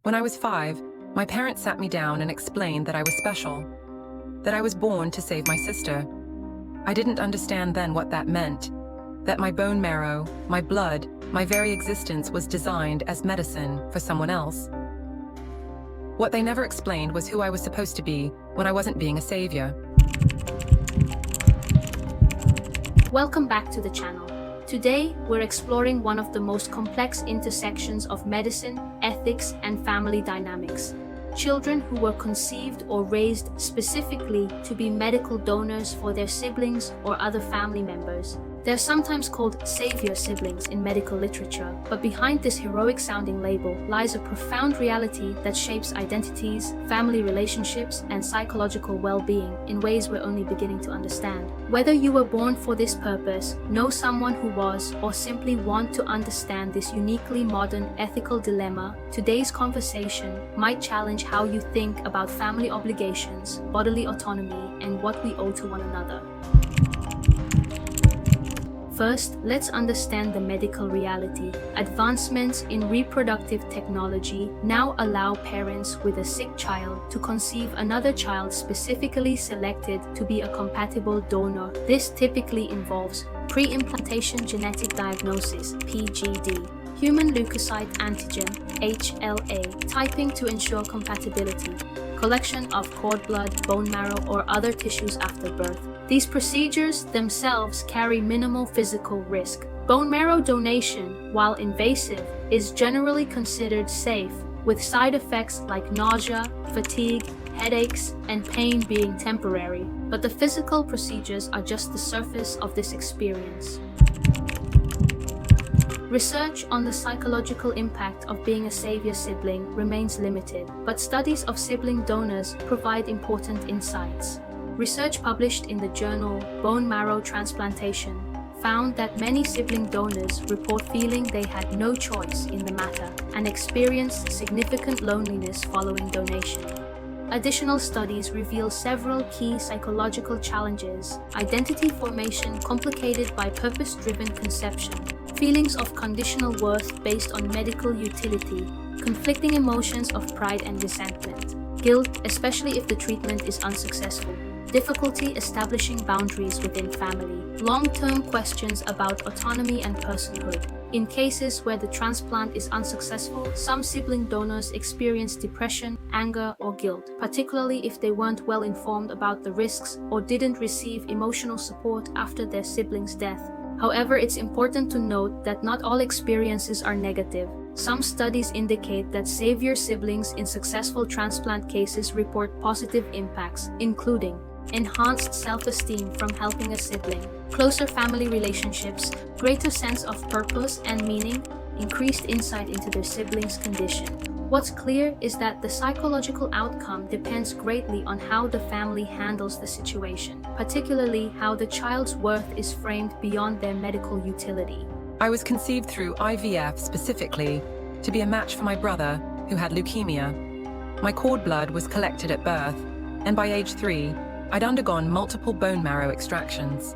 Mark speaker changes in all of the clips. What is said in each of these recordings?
Speaker 1: When I was 5, my parents sat me down and explained that I was special, that I was born to save my sister. I didn't understand then what that meant, that my bone marrow, my blood, my very existence was designed as medicine for someone else. What they never explained was who I was supposed to be when I wasn't being a savior.
Speaker 2: Welcome back to the channel. Today, we're exploring one of the most complex intersections of medicine, ethics, and family dynamics. Children who were conceived or raised specifically to be medical donors for their siblings or other family members. They're sometimes called savior siblings in medical literature, but behind this heroic-sounding label lies a profound reality that shapes identities, family relationships, and psychological well-being in ways we're only beginning to understand. Whether you were born for this purpose, know someone who was, or simply want to understand this uniquely modern ethical dilemma, today's conversation might challenge how you think about family obligations, bodily autonomy, and what we owe to one another. First, let's understand the medical reality. Advancements in reproductive technology now allow parents with a sick child to conceive another child specifically selected to be a compatible donor. This typically involves pre-implantation genetic diagnosis, PGD, human leukocyte antigen, HLA, typing to ensure compatibility, collection of cord blood, bone marrow, or other tissues after birth. These procedures themselves carry minimal physical risk. Bone marrow donation, while invasive, is generally considered safe, with side effects like nausea, fatigue, headaches, and pain being temporary. But the physical procedures are just the surface of this experience. Research on the psychological impact of being a savior sibling remains limited, but studies of sibling donors provide important insights. Research published in the journal Bone Marrow Transplantation found that many sibling donors report feeling they had no choice in the matter and experienced significant loneliness following donation. Additional studies reveal several key psychological challenges: identity formation complicated by purpose-driven conception, feelings of conditional worth based on medical utility, conflicting emotions of pride and resentment, guilt, especially if the treatment is unsuccessful, difficulty establishing boundaries within family, long-term questions about autonomy and personhood. In cases where the transplant is unsuccessful, some sibling donors experience depression, anger, or guilt, particularly if they weren't well informed about the risks or didn't receive emotional support after their sibling's death. However, it's important to note that not all experiences are negative. Some studies indicate that savior siblings in successful transplant cases report positive impacts, including enhanced self-esteem from helping a sibling, closer family relationships, greater sense of purpose and meaning, increased insight into their sibling's condition. What's clear is that the psychological outcome depends greatly on how the family handles the situation, particularly how the child's worth is framed beyond their medical utility.
Speaker 1: I was conceived through IVF specifically to be a match for my brother, who had leukemia. My cord blood was collected at birth, and by age 3, I'd undergone multiple bone marrow extractions.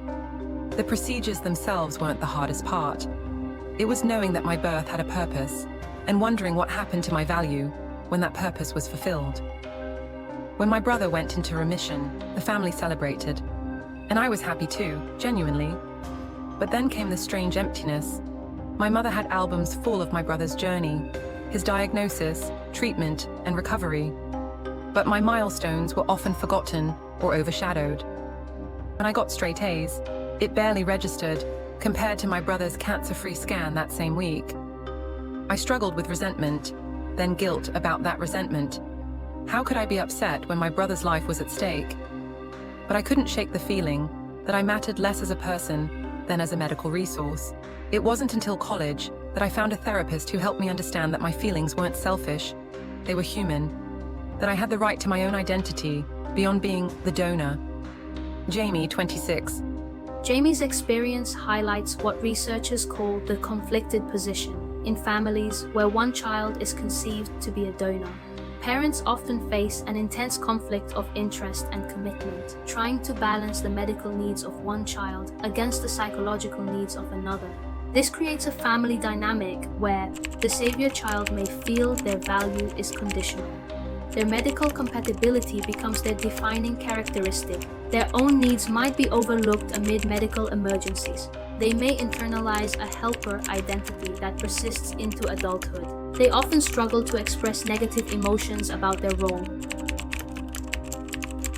Speaker 1: The procedures themselves weren't the hardest part. It was knowing that my birth had a purpose, and wondering what happened to my value when that purpose was fulfilled. When my brother went into remission, the family celebrated, and I was happy too, genuinely. But then came the strange emptiness. My mother had albums full of my brother's journey, his diagnosis, treatment, and recovery. But my milestones were often forgotten or overshadowed. When I got straight A's, it barely registered compared to my brother's cancer-free scan that same week. I struggled with resentment, then guilt about that resentment. How could I be upset when my brother's life was at stake? But I couldn't shake the feeling that I mattered less as a person than as a medical resource. It wasn't until college that I found a therapist who helped me understand that my feelings weren't selfish, they were human, that I had the right to my own identity beyond being the donor. Jamie, 26.
Speaker 2: Jamie's experience highlights what researchers call the conflicted position in families where one child is conceived to be a donor. Parents often face an intense conflict of interest and commitment, trying to balance the medical needs of one child against the psychological needs of another. This creates a family dynamic where the savior child may feel their value is conditional. Their medical compatibility becomes their defining characteristic. Their own needs might be overlooked amid medical emergencies. They may internalize a helper identity that persists into adulthood. They often struggle to express negative emotions about their role.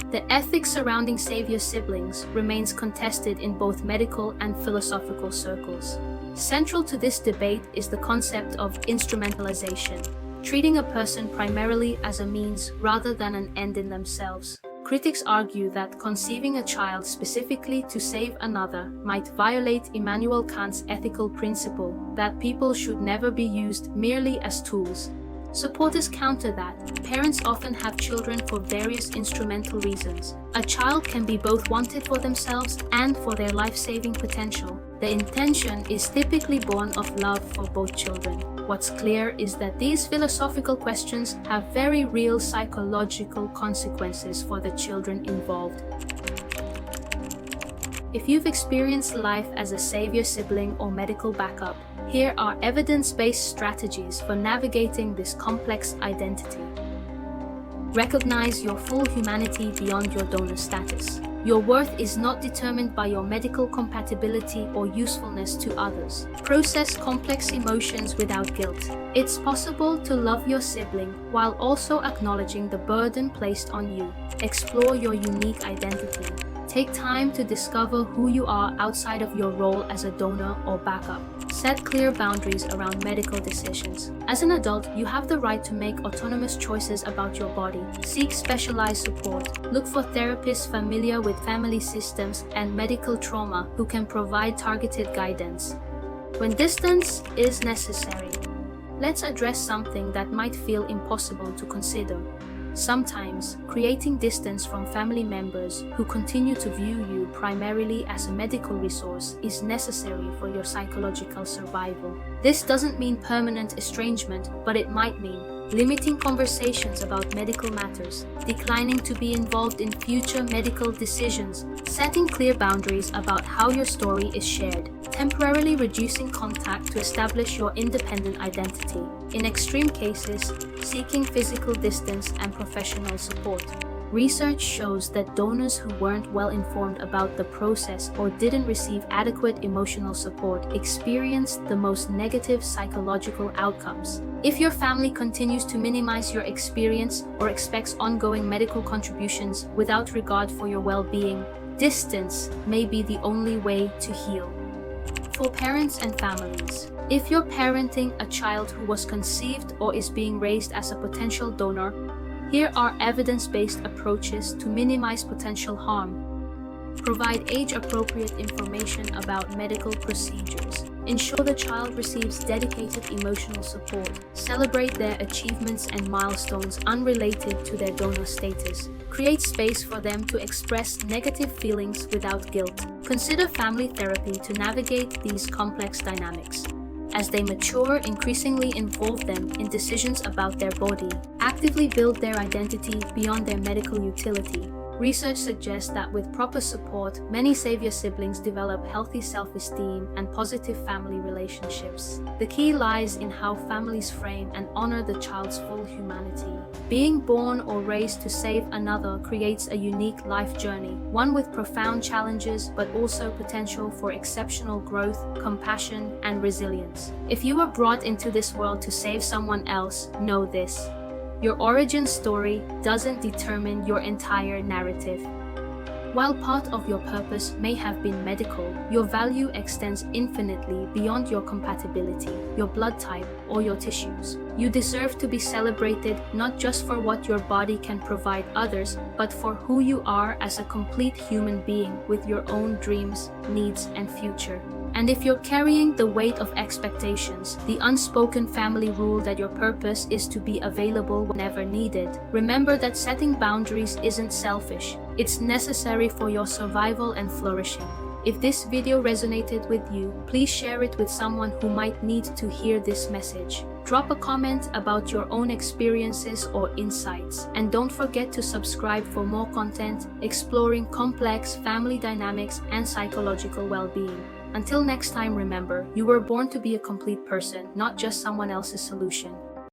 Speaker 2: The ethics surrounding savior siblings remains contested in both medical and philosophical circles. Central to this debate is the concept of instrumentalization, treating a person primarily as a means rather than an end in themselves. Critics argue that conceiving a child specifically to save another might violate Immanuel Kant's ethical principle that people should never be used merely as tools. Supporters counter that parents often have children for various instrumental reasons. A child can be both wanted for themselves and for their life-saving potential. The intention is typically born of love for both children. What's clear is that these philosophical questions have very real psychological consequences for the children involved. If you've experienced life as a savior sibling or medical backup, here are evidence-based strategies for navigating this complex identity. Recognize your full humanity beyond your donor status. Your worth is not determined by your medical compatibility or usefulness to others. Process complex emotions without guilt. It's possible to love your sibling while also acknowledging the burden placed on you. Explore your unique identity. Take time to discover who you are outside of your role as a donor or backup. Set clear boundaries around medical decisions. As an adult, you have the right to make autonomous choices about your body. Seek specialized support. Look for therapists familiar with family systems and medical trauma who can provide targeted guidance. When distance is necessary, let's address something that might feel impossible to consider. Sometimes, creating distance from family members who continue to view you primarily as a medical resource is necessary for your psychological survival. This doesn't mean permanent estrangement, but it might mean limiting conversations about medical matters, declining to be involved in future medical decisions, setting clear boundaries about how your story is shared, temporarily reducing contact to establish your independent identity. In extreme cases, seeking physical distance and professional support. Research shows that donors who weren't well informed about the process or didn't receive adequate emotional support experienced the most negative psychological outcomes. If your family continues to minimize your experience or expects ongoing medical contributions without regard for your well-being, distance may be the only way to heal. For parents and families, if you're parenting a child who was conceived or is being raised as a potential donor, here are evidence-based approaches to minimize potential harm. Provide age-appropriate information about medical procedures. Ensure the child receives dedicated emotional support. Celebrate their achievements and milestones unrelated to their donor status. Create space for them to express negative feelings without guilt. Consider family therapy to navigate these complex dynamics. As they mature, increasingly involve them in decisions about their body. Actively build their identity beyond their medical utility. Research suggests that with proper support, many savior siblings develop healthy self-esteem and positive family relationships. The key lies in how families frame and honor the child's full humanity. Being born or raised to save another creates a unique life journey, one with profound challenges but also potential for exceptional growth, compassion, and resilience. If you were brought into this world to save someone else, know this: your origin story doesn't determine your entire narrative. While part of your purpose may have been medical, your value extends infinitely beyond your compatibility, your blood type, or your tissues. You deserve to be celebrated not just for what your body can provide others, but for who you are as a complete human being with your own dreams, needs, and future. And if you're carrying the weight of expectations, the unspoken family rule that your purpose is to be available whenever needed, remember that setting boundaries isn't selfish. It's necessary for your survival and flourishing. If this video resonated with you, please share it with someone who might need to hear this message. Drop a comment about your own experiences or insights, and don't forget to subscribe for more content exploring complex family dynamics and psychological well-being. Until next time, remember, you were born to be a complete person, not just someone else's solution.